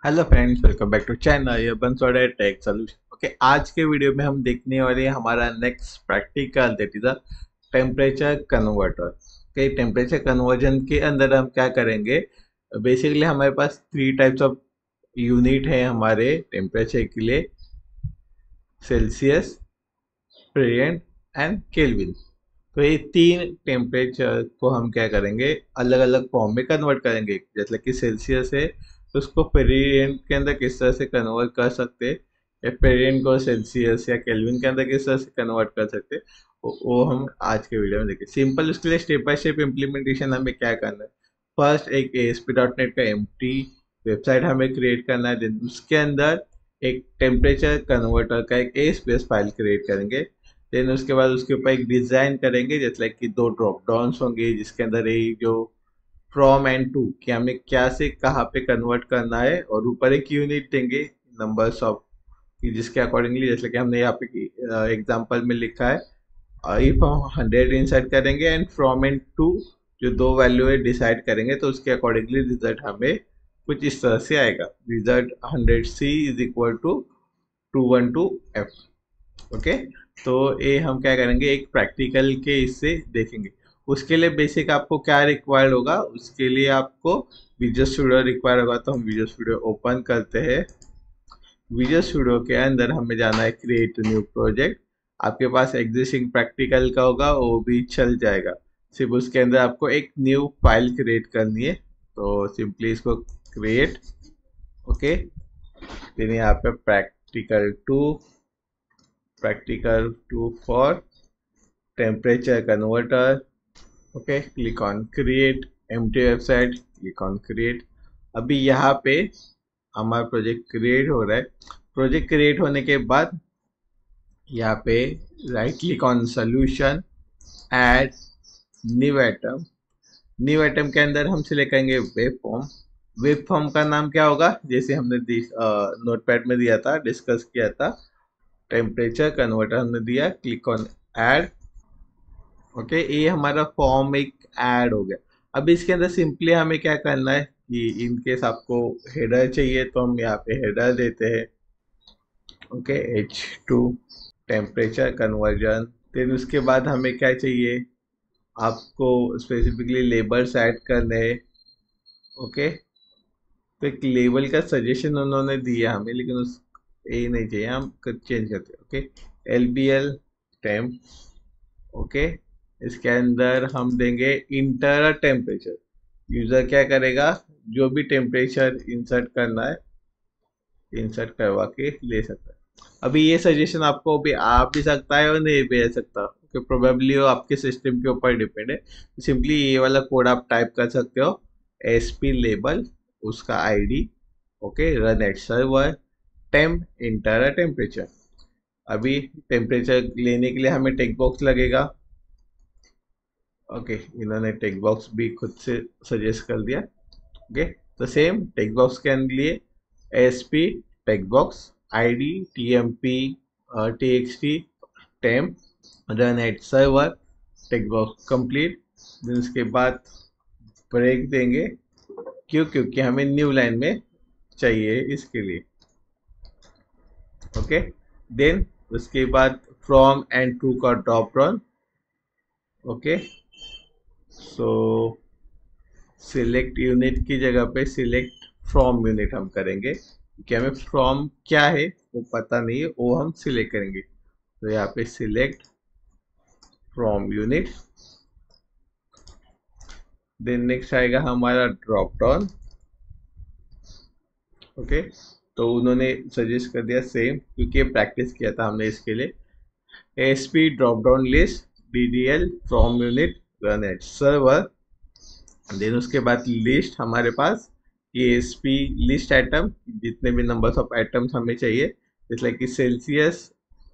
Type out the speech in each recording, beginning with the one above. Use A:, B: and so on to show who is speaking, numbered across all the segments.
A: Hello friends, welcome back to channel ये Banswara tech solution. Okay, आज के वीडियो में हम देखने वाले हैं हमारा next practical, that is a temperature converter. Okay, temperature conversion के अंदर हम क्या करेंगे। बेसिकली हमारे पास थ्री टाइप्स ऑफ यूनिट है हमारे टेम्परेचर के लिए: सेल्सियस, फेरेनहाइट एंड केल्विन। तो ये तीन टेम्परेचर को हम क्या करेंगे, अलग अलग फॉर्म में कन्वर्ट करेंगे। जैसे कि सेल्सियस है तो उसको फेरेनहाइट के अंदर किस तरह से कन्वर्ट कर सकते हैं, या फेरेनहाइट को सेल्सियस या केल्विन के अंदर किस तरह से कन्वर्ट कर सकते हैं, वो हम आज के वीडियो में देखें। सिंपल, उसके लिए स्टेप बाय स्टेप इम्प्लीमेंटेशन हमें क्या करना है। फर्स्ट, एक ASP.NET का एम्प्टी वेबसाइट हमें क्रिएट करना है। देन उसके अंदर एक टेम्परेचर कन्वर्टर का एक ASP फाइल क्रिएट करेंगे। देन उसके बाद उसके ऊपर एक डिजाइन करेंगे, जैसे लाइक कि दो ड्रॉप डाउन्स होंगे जिसके अंदर ये जो फ्रॉम एंड टू कि हमें क्या से कहाँ पे कन्वर्ट करना है, और ऊपर एक यूनिट देंगे नंबर्स ऑफ कि जिसके अकॉर्डिंगली, जैसे कि हमने यहाँ पे एग्जांपल में लिखा है, इफ हम 100 इंसर्ट करेंगे एंड फ्रॉम एंड टू जो दो वैल्यू है डिसाइड करेंगे, तो उसके अकॉर्डिंगली रिजल्ट हमें कुछ इस तरह से आएगा। Result 100C is equal to 212F। Okay, तो ये हम क्या करेंगे, एक प्रैक्टिकल के इससे देखेंगे। उसके लिए बेसिक आपको क्या रिक्वायर्ड होगा, उसके लिए आपको विजुअल स्टूडियो रिक्वायर्ड होगा। तो हम विजुअल स्टूडियो ओपन करते हैं। विजुअल स्टूडियो के अंदर हमें जाना है क्रिएट न्यू प्रोजेक्ट। आपके पास एग्जिस्टिंग प्रैक्टिकल का होगा वो भी चल जाएगा। सिर्फ उसके अंदर आपको एक न्यू फाइल क्रिएट करनी है, तो सिंपली इसको क्रिएट। ओके, फिर यहाँ पे practical 2 for temperature converter. Okay, click on create empty website, click on create. अभी यहाँ पे हमारा प्रोजेक्ट क्रिएट हो रहा है। प्रोजेक्ट क्रिएट होने के बाद यहाँ पे right click on solution, add new item. New item के अंदर हम सिलेक्ट करेंगे वेब फॉर्म। वेब फॉर्म का नाम क्या होगा, जैसे हमने नोटपैड में दिया था, डिस्कस किया था, टेम्परेचर कन्वर्टर हमने दिया। Click on add. ओके, ये हमारा फॉर्म एक ऐड हो गया। अब इसके अंदर सिंपली हमें क्या करना है कि इन केस आपको हेडर चाहिए तो हम यहाँ पे हेडर देते हैं। Okay, H2 temperature conversion. फिर उसके बाद हमें क्या चाहिए, आपको स्पेसिफिकली लेबल्स ऐड करने हैं। ओके, तो एक लेबल का सजेशन उन्होंने दिया हमें, लेकिन उस ये नहीं चाहिए, हम चेंज करते हैं। Okay, LBL temp. ओके, इसके अंदर हम देंगे इंटर टेम्परेचर। यूजर क्या करेगा, जो भी टेम्परेचर इंसर्ट करना है इंसर्ट करवा के ले सकता है। अभी ये सजेशन आपको भी आ भी सकता है और नहीं भी आ सकता, क्योंकि प्रोबेबली वो आपके सिस्टम के ऊपर डिपेंड है। सिंपली ये वाला कोड आप टाइप कर सकते हो, SP लेबल, उसका ID। Okay, run at server, temp inter temperature. अभी टेम्परेचर लेने के लिए हमें टेक बॉक्स लगेगा। ओके, इन्होंने टेक बॉक्स भी खुद से सजेस्ट कर दिया। ओके, तो सेम टेक बॉक्स के लिए ASP text box, ID TMP TXT temp, run at server, text box complete. Then उसके बाद ब्रेक देंगे, क्योंकि हमें न्यू लाइन में चाहिए इसके लिए। ओके, देन उसके बाद फ्रॉम एंड टू का ड्रॉप डाउन। ओके, सो सिलेक्ट यूनिट की जगह पे सिलेक्ट फ्रॉम यूनिट हम करेंगे, क्योंकि हमें फ्रॉम क्या है वो पता नहीं है, वो हम सिलेक्ट करेंगे। तो यहाँ पे select from unit. Then next आएगा हमारा ड्रॉप डाउन। ओके, तो उन्होंने सजेस्ट कर दिया सेम, क्योंकि प्रैक्टिस किया था हमने इसके लिए। ASP drop down list, DDL from unit, run at server. Then उसके बाद लिस्ट हमारे पास ASP लिस्ट आइटम, जितने भी नंबर्स ऑफ आइटम्स हमें चाहिए, जैसे कि Celsius,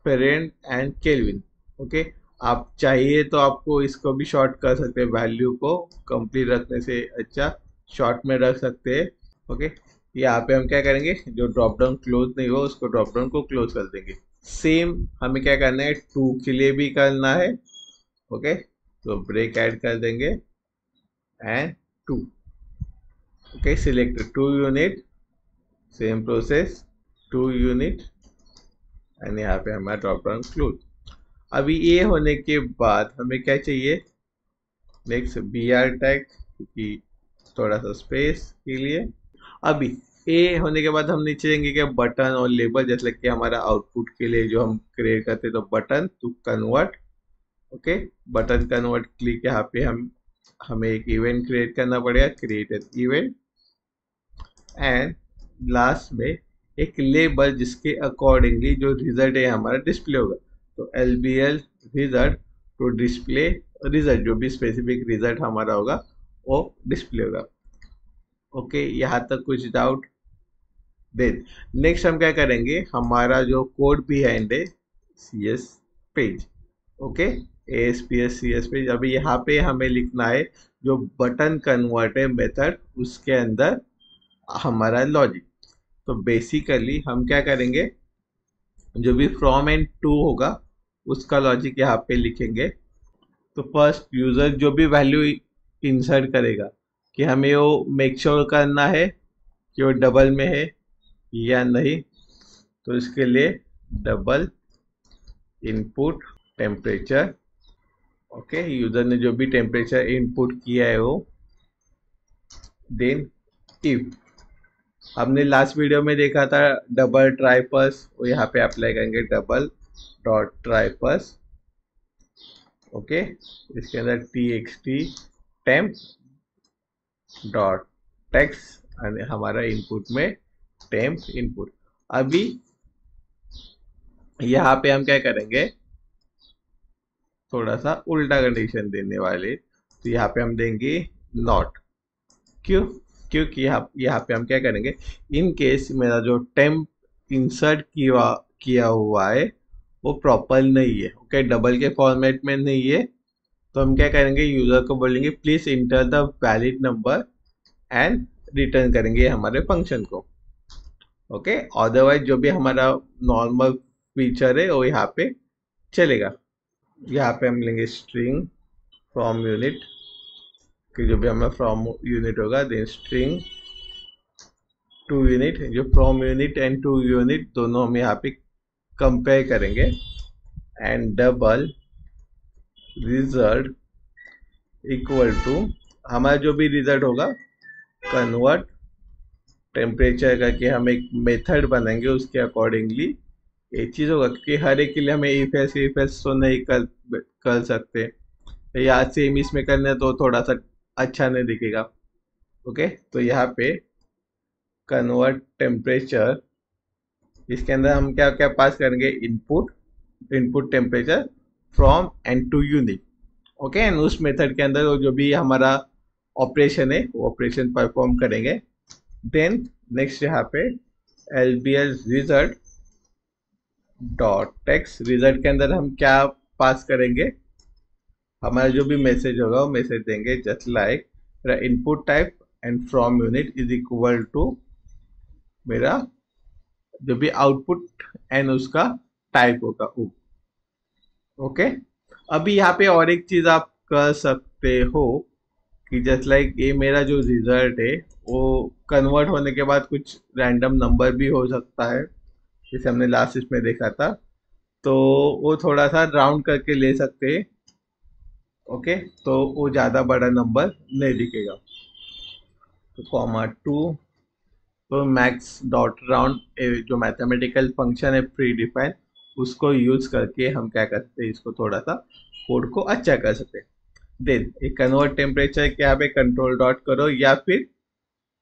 A: Fahrenheit and kelvin. Okay, आप चाहिए तो आपको इसको भी शॉर्ट कर सकते हैं, वैल्यू को कंप्लीट रखने से अच्छा शॉर्ट में रख सकते हैं। ओके, यहाँ पे हम क्या करेंगे, जो ड्रॉप डाउन क्लोज नहीं हो उसको ड्रॉप डाउन को क्लोज कर देंगे। सेम हमें क्या करना है, 2 के लिए भी करना है। ओके, तो ब्रेक ऐड कर देंगे and 2। Okay, select 2 unit, same process 2 unit and यहाँ पे हमारा ड्रॉप डाउन क्लोज। अभी ये होने के बाद हमें क्या चाहिए, नेक्स्ट बी आर टैग, क्योंकि थोड़ा सा स्पेस के लिए। अभी ए होने के बाद हम नीचे जाएंगे क्या, बटन और लेबल, जैसे कि हमारा आउटपुट के लिए जो हम क्रिएट करते हैं, तो button to convert. Okay, button convert click, यहाँ पे हमें एक इवेंट क्रिएट करना पड़ेगा, create an event and last में एक लेबल जिसके अकॉर्डिंगली जो रिजल्ट है हमारा डिस्प्ले होगा। तो LBL result to display result, जो भी स्पेसिफिक रिजल्ट हमारा होगा वो डिस्प्ले होगा। ओके, यहाँ तक कुछ डाउट? देन नेक्स्ट हम क्या करेंगे, हमारा जो कोड बिहाइंड है CS page, okay, ASPS CS page. अभी यहाँ पे हमें लिखना है जो बटन कन्वर्ट है मेथड, उसके अंदर हमारा लॉजिक। तो बेसिकली हम क्या करेंगे, जो भी फ्रॉम एंड टू होगा उसका लॉजिक यहाँ पे लिखेंगे। तो फर्स्ट यूजर जो भी वैल्यू इंसर्ट करेगा, कि हमें वो मेक श्योर करना है कि वो डबल में है या नहीं। तो इसके लिए double input temperature. Okay, user ने जो भी टेम्परेचर इनपुट किया है वो। देन इफ हमने लास्ट वीडियो में देखा था डबल ट्राइपर्स, वो यहाँ पे अप्लाई करेंगे, डबल डॉट ट्राइपर्स। ओके, इसके अंदर TXT टेम्प डॉट टेक्स्ट और हमारा इनपुट में टेम्प इनपुट। अभी यहाँ पे हम क्या करेंगे, थोड़ा सा उल्टा कंडीशन देने वाले। तो यहाँ पे हम देंगे नॉट। क्यों? क्योंकि यहाँ पे हम क्या करेंगे, इन केस मेरा जो टेम्प इंसर्ट किया हुआ है वो प्रॉपर नहीं है, ओके, डबल के फॉर्मेट में नहीं है। तो हम क्या करेंगे, यूजर को बोलेंगे please enter the valid number and return करेंगे हमारे फंक्शन को। ओके, अदरवाइज जो भी हमारा नॉर्मल फीचर है वो यहाँ पे चलेगा। यहाँ पे हम लेंगे स्ट्रिंग फ्रॉम यूनिट, कि जो भी हमारा फ्रॉम यूनिट होगा, देन स्ट्रिंग टू यूनिट। जो from unit and to unit दोनों हम यहाँ पे कंपेयर करेंगे and double result equal to हमारा जो भी रिजल्ट होगा कन्वर्ट टेम्परेचर करके हम एक मेथड बनाएंगे, उसके अकॉर्डिंगली एक चीज़ होगा, क्योंकि हर एक के लिए हमें इफ एल्स तो नहीं कर सकते, या सेम इसमें करने तो थोड़ा सा अच्छा नहीं दिखेगा। ओके, तो यहाँ पे कन्वर्ट टेम्परेचर, इसके अंदर हम क्या क्या पास करेंगे, input temperature from and to unit. Okay, and उस मेथड के अंदर जो भी हमारा ऑपरेशन है वो ऑपरेशन परफॉर्म करेंगे। देन नेक्स्ट यहाँ पे LBL result dot text, result के अंदर हम क्या पास करेंगे, हमारा जो भी मैसेज होगा वो मैसेज देंगे जस्ट लाइक मेरा input type and from unit is equal to मेरा जो भी आउटपुट एंड उसका टाइप होगा वो। ओके, अभी यहाँ पे और एक चीज आप कर सकते हो कि जस्ट लाइक ये मेरा जो रिजल्ट है वो कन्वर्ट होने के बाद कुछ रैंडम नंबर भी हो सकता है, जैसे हमने लास्ट इसमें देखा था। तो वो थोड़ा सा राउंड करके ले सकते हैं। ओके, तो वो ज़्यादा बड़ा नंबर नहीं दिखेगा। तो कॉमा 2, तो मैक्स डॉट राउंड जो मैथमेटिकल फंक्शन है प्री डिफाइन, उसको यूज करके हम क्या करते हैं, इसको थोड़ा सा कोड को अच्छा कर सकते हैं। देन एक कन्वर्ट टेम्परेचर के यहाँ पे कंट्रोल डॉट करो, या फिर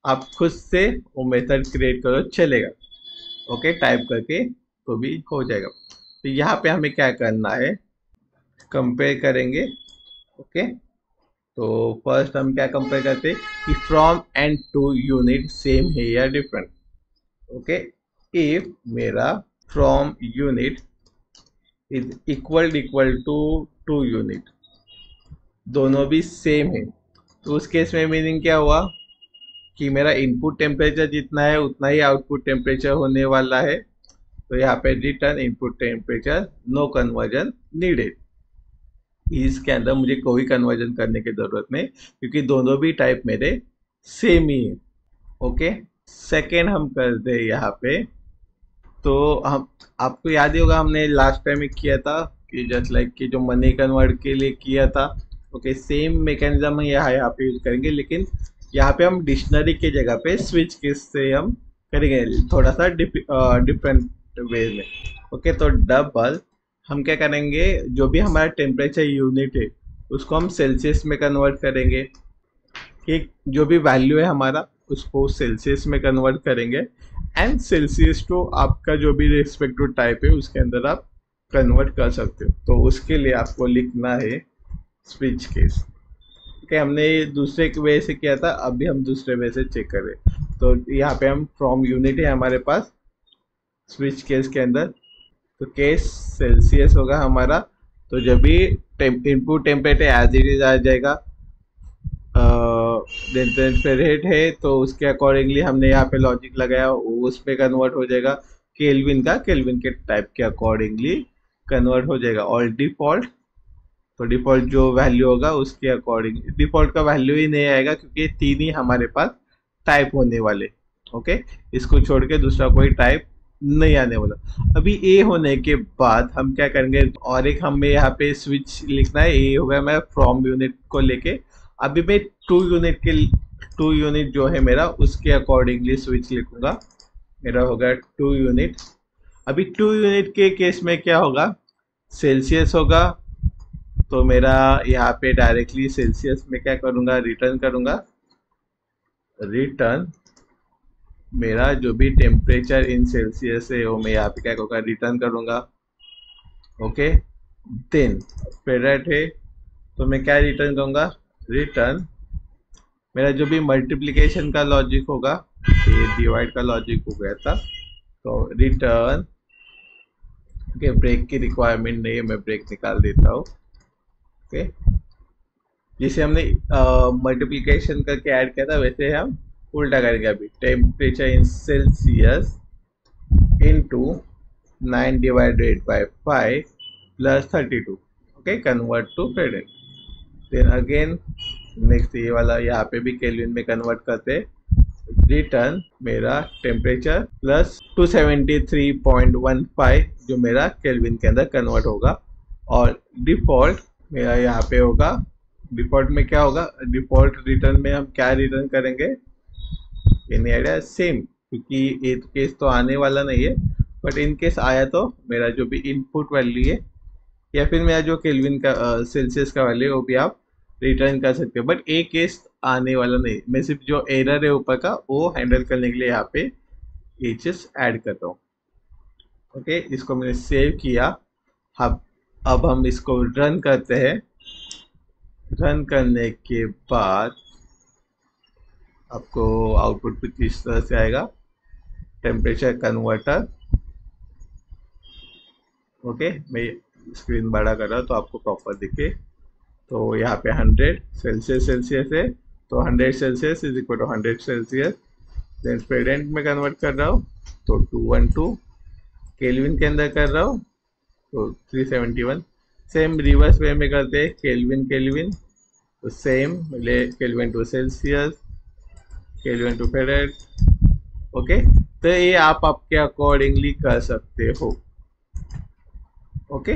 A: आप खुद से वो मेथड क्रिएट करो, चलेगा। ओके, टाइप करके तो भी हो जाएगा। तो यहाँ पे हमें क्या करना है, कंपेयर करेंगे। ओके, तो फर्स्ट हम क्या कंपेयर करते हैं कि from and to unit same है या डिफरेंट। ओके, इफ मेरा from unit is equal to unit, दोनों भी सेम है, तो उस केस में मीनिंग क्या हुआ कि मेरा इनपुट टेम्परेचर जितना है उतना ही आउटपुट टेम्परेचर होने वाला है। तो यहाँ पे return input temperature, no conversion needed. इसके अंदर मुझे कोई कन्वर्जन करने की जरूरत नहीं, क्योंकि दोनों भी टाइप मेरे सेम ही है। ओके, सेकेंड हम कर दे यहाँ पे, तो हम आपको याद ही होगा हमने लास्ट टाइम एक किया था कि जस्ट लाइक कि जो मनी कन्वर्ट के लिए किया था। ओके, सेम मैकेनिज्म हम यहाँ पे यूज करेंगे, लेकिन यहाँ पे हम डिक्शनरी की जगह पे स्विच केस से हम करेंगे, थोड़ा सा डिफरेंट वे में। ओके, तो डबल हम क्या करेंगे, जो भी हमारा टेम्परेचर यूनिट है उसको हम सेल्सियस में कन्वर्ट करेंगे। कि जो भी वैल्यू है हमारा उसको सेल्सियस में कन्वर्ट करेंगे, एंड सेल्सियस टू आपका जो भी रिस्पेक्टिव टाइप है उसके अंदर आप कन्वर्ट कर सकते हो। तो उसके लिए आपको लिखना है स्विच केस। ओके, हमने दूसरे वे से किया था, अभी हम दूसरे वे से चेक करें। तो यहाँ पे हम फ्रॉम यूनिट है हमारे पास स्विच केस के अंदर, तो केस सेल्सियस होगा हमारा। तो जब भी input temperature as it is आ जाएगा, रेट है तो उसके अकॉर्डिंगली हमने यहाँ पे लॉजिक लगाया, उस पे कन्वर्ट हो जाएगा। केल्विन का केल्विन के टाइप के अकॉर्डिंगली कन्वर्ट हो जाएगा। और डिफॉल्ट, तो डिफॉल्ट जो वैल्यू होगा उसके अकॉर्डिंग, डिफॉल्ट का वैल्यू ही नहीं आएगा क्योंकि तीन ही हमारे पास टाइप होने वाले। ओके, इसको छोड़ के दूसरा कोई टाइप नहीं आने वाला। अभी ए होने के बाद हम क्या करेंगे, और एक हमें यहाँ पे स्विच लिखना है। ए हो गया मैं फ्रॉम यूनिट को लेके, अभी मैं टू यूनिट जो है मेरा उसके अकॉर्डिंगली स्विच लिखूंगा। मेरा होगा 2 यूनिट। अभी 2 यूनिट के केस में क्या होगा, सेल्सियस होगा, तो मेरा यहाँ पे डायरेक्टली सेल्सियस में क्या करूंगा, रिटर्न करूंगा। रिटर्न मेरा जो भी टेम्परेचर इन सेल्सियस है वो मैं यहाँ पे क्या करूँगा, रिटर्न करूंगा। ओके, देन फेरेट है तो मैं क्या रिटर्न करूंगा, रिटर्न मेरा जो भी मल्टीप्लिकेशन का लॉजिक होगा, ये डिवाइड का लॉजिक हो गया था, तो रिटर्न। ओके, ब्रेक की रिक्वायरमेंट नहीं है, मैं ब्रेक निकाल देता हूँ। ओके, जिसे हमने मल्टीप्लिकेशन करके ऐड किया था वैसे हम उल्टा करेंगे। अभी temperature in Celsius into 9 divided by 5 plus 32। Okay, convert to Fahrenheit. Then again next ये वाला यहाँ पे भी केल्विन में कन्वर्ट करते, रिटर्न मेरा टेम्परेचर प्लस 273.15 जो मेरा केल्विन के अंदर कन्वर्ट होगा। और डिफॉल्ट मेरा यहाँ पे होगा, डिफॉल्ट में क्या होगा, डिफॉल्ट रिटर्न में हम क्या रिटर्न करेंगे, एनी आइडिया, सेम, क्योंकि ये केस तो आने वाला नहीं है, बट इन केस आया तो मेरा जो भी इनपुट वैल्यू है या फिर मेरा जो केल्विन का सेल्सियस का वैल्यू है वो भी आप रिटर्न कर सकते हो। बट एक केस आने वाला नहीं, मैं सिर्फ जो एरर है ऊपर का वो हैंडल करने के लिए यहाँ पे ये चीज ऐड करता हूँ। ओके, इसको मैंने सेव किया। अब हम इसको रन करते हैं। रन करने के बाद आपको आउटपुट कुछ इस तरह से आएगा, टेम्परेचर कन्वर्टर। ओके, मैं स्क्रीन बड़ा कर रहा हूँ तो आपको प्रॉपर दिखे। तो यहाँ पे 100 सेल्सियस है, तो 100 Celsius is equal to 100 Celsius. Then Fahrenheit में कन्वर्ट कर रहा हूँ तो 212, केल्विन के अंदर कर रहा हूँ तो 371। सेम रिवर्स वे में करते हैं, केल्विन तो same Kelvin to Celsius, Kelvin to Fahrenheit. Okay, तो ये आप आपके अकॉर्डिंगली कर सकते हो। ओके,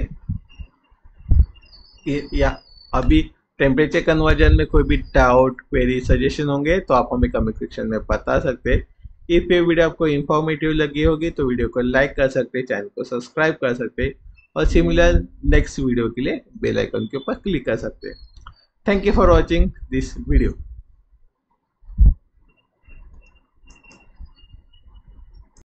A: या अभी टेम्परेचर कन्वर्जन में कोई भी डाउट, क्वेरी, सजेशन होंगे तो आप हमें कमेंट सेक्शन में बता सकते हैं। इफ ये वीडियो आपको इन्फॉर्मेटिव लगी होगी तो वीडियो को लाइक कर सकते हैं, चैनल को सब्सक्राइब कर सकते हैं, और सिमिलर नेक्स्ट वीडियो के लिए बेल आइकन के ऊपर क्लिक कर सकते हैं। Thank you for watching this video.